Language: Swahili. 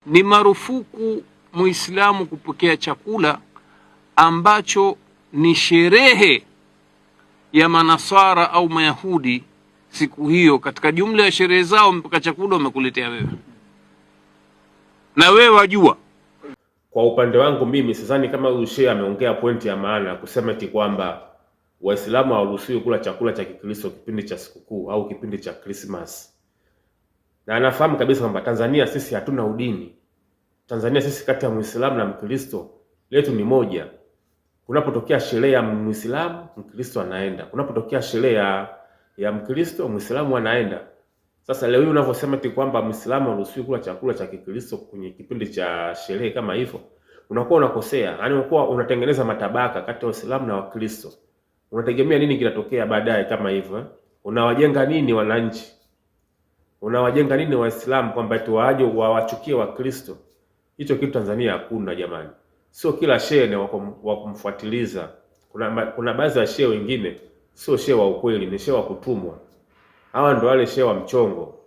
ni marufuku Muislamu kupokea chakula ambacho ni sherehe ya Manasara au Mayahudi siku hiyo. Katika jumla ya sherehe zao mpaka chakula wamekuletea wewe, na wewe wajua. Kwa upande wangu mimi sidhani kama huyu shehe ameongea pointi ya maana kusema eti kwamba Waislamu hawaruhusiwi kula chakula cha Kikristo kipindi cha sikukuu au kipindi cha Christmas. Na anafahamu kabisa kwamba Tanzania sisi hatuna udini. Tanzania sisi kati ya Muislamu na Mkristo letu ni moja. Kunapotokea sherehe ya Muislamu, Mkristo anaenda. Kunapotokea sherehe ya Mkristo, Muislamu anaenda. Sasa leo hii unavyosema eti kwamba Muislamu haruhusiwi kula chakula cha Kikristo kwenye kipindi cha sherehe kama hivyo, unakuwa unakosea. Yaani unakuwa unatengeneza matabaka kati ya Waislamu na Wakristo. Unategemea nini kinatokea baadaye kama hivyo? Unawajenga nini wananchi? Unawajenga nini Waislamu kwamba eti waje wawachukie Wakristo? Hicho kitu Tanzania hakuna jamani. Sio kila shehe wa kumfuatiliza. Kuna baadhi ya shehe wengine sio shehe wa ukweli, ni shehe wa kutumwa. Hawa ndio wale shehe wa mchongo.